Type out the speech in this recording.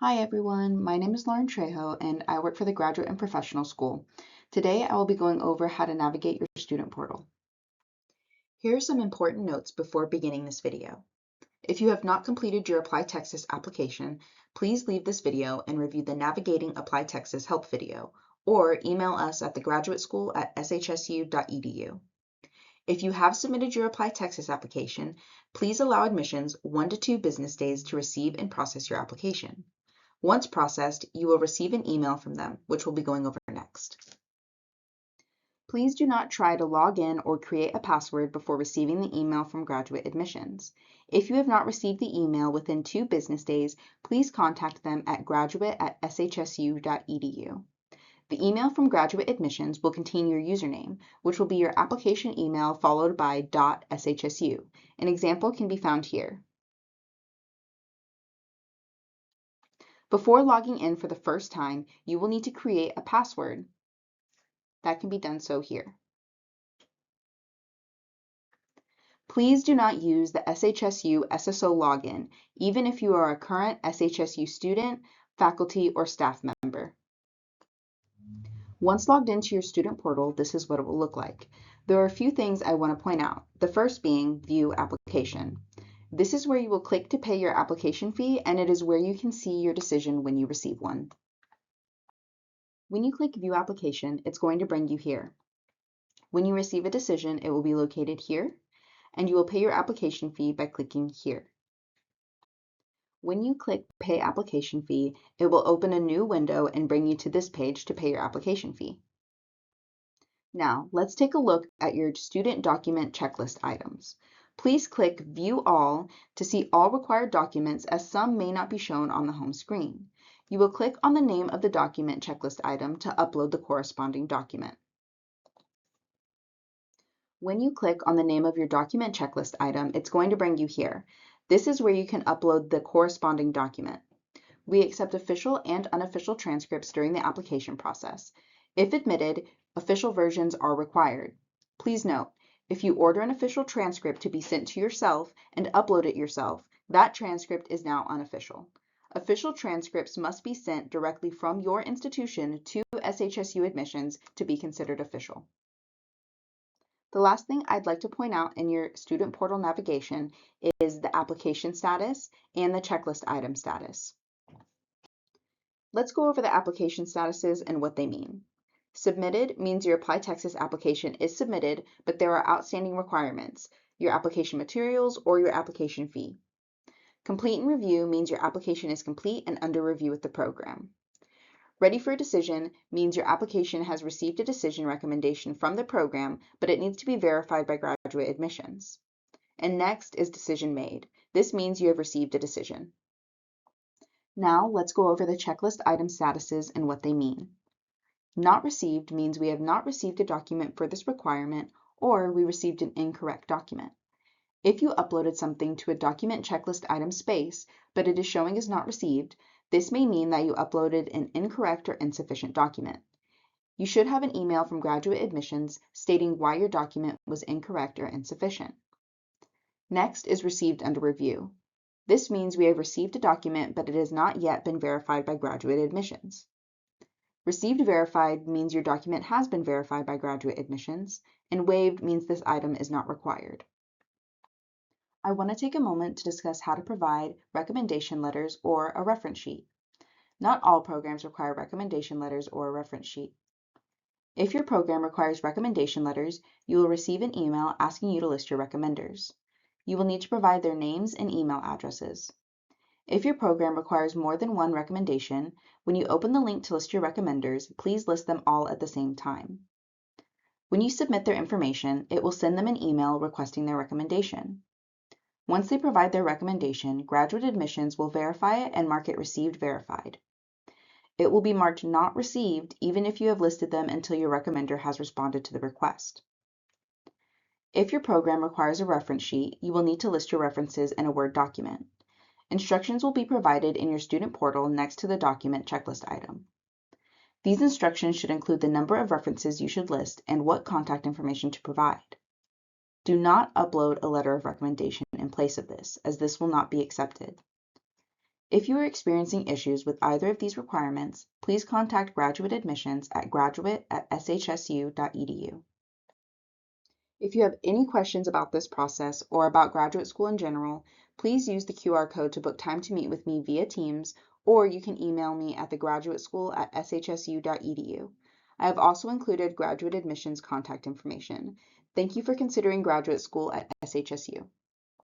Hi everyone, my name is Lauren Trejo and I work for the Graduate and Professional School. Today I will be going over how to navigate your student portal. Here are some important notes before beginning this video. If you have not completed your Apply Texas application, please leave this video and review the Navigating Apply Texas help video, or email us at thegraduateschool@shsu.edu. If you have submitted your Apply Texas application, please allow admissions 1 to 2 business days to receive and process your application. Once processed, you will receive an email from them, which we'll be going over next. Please do not try to log in or create a password before receiving the email from Graduate Admissions. If you have not received the email within 2 business days, please contact them at graduate@shsu.edu. The email from Graduate Admissions will contain your username, which will be your application email followed by .shsu. An example can be found here. Before logging in for the first time, you will need to create a password. That can be done so here. Please do not use the SHSU SSO login, even if you are a current SHSU student, faculty, or staff member. Once logged into your student portal, this is what it will look like. There are a few things I want to point out, the first being View Application. This is where you will click to pay your application fee, and it is where you can see your decision when you receive one. When you click View Application, it's going to bring you here. When you receive a decision, it will be located here, and you will pay your application fee by clicking here. When you click Pay Application Fee, it will open a new window and bring you to this page to pay your application fee. Now, let's take a look at your student document checklist items. Please click View All to see all required documents, as some may not be shown on the home screen. You will click on the name of the document checklist item to upload the corresponding document. When you click on the name of your document checklist item, it's going to bring you here. This is where you can upload the corresponding document. We accept official and unofficial transcripts during the application process. If admitted, official versions are required. Please note, if you order an official transcript to be sent to yourself and upload it yourself, that transcript is now unofficial. Official transcripts must be sent directly from your institution to SHSU admissions to be considered official. The last thing I'd like to point out in your student portal navigation is the application status and the checklist item status. Let's go over the application statuses and what they mean. Submitted means your Apply Texas application is submitted, but there are outstanding requirements, your application materials or your application fee. Complete and review means your application is complete and under review with the program. Ready for a decision means your application has received a decision recommendation from the program, but it needs to be verified by Graduate Admissions. And next is decision made. This means you have received a decision. Now let's go over the checklist item statuses and what they mean. Not received means we have not received a document for this requirement, or we received an incorrect document. If you uploaded something to a document checklist item space, but it is showing as not received, this may mean that you uploaded an incorrect or insufficient document. You should have an email from Graduate Admissions stating why your document was incorrect or insufficient. Next is received under review. This means we have received a document, but it has not yet been verified by Graduate Admissions. Received verified means your document has been verified by Graduate Admissions, and waived means this item is not required. I want to take a moment to discuss how to provide recommendation letters or a reference sheet. Not all programs require recommendation letters or a reference sheet. If your program requires recommendation letters, you will receive an email asking you to list your recommenders. You will need to provide their names and email addresses. If your program requires more than one recommendation, when you open the link to list your recommenders, please list them all at the same time. When you submit their information, it will send them an email requesting their recommendation. Once they provide their recommendation, Graduate Admissions will verify it and mark it received verified. It will be marked not received even if you have listed them until your recommender has responded to the request. If your program requires a reference sheet, you will need to list your references in a Word document. Instructions will be provided in your student portal next to the document checklist item. These instructions should include the number of references you should list and what contact information to provide. Do not upload a letter of recommendation in place of this, as this will not be accepted. If you are experiencing issues with either of these requirements, please contact Graduate Admissions at graduate@shsu.edu. If you have any questions about this process or about graduate school in general, please use the QR code to book time to meet with me via Teams, or you can email me at thegraduateschool@shsu.edu. I have also included graduate admissions contact information. Thank you for considering graduate school at SHSU.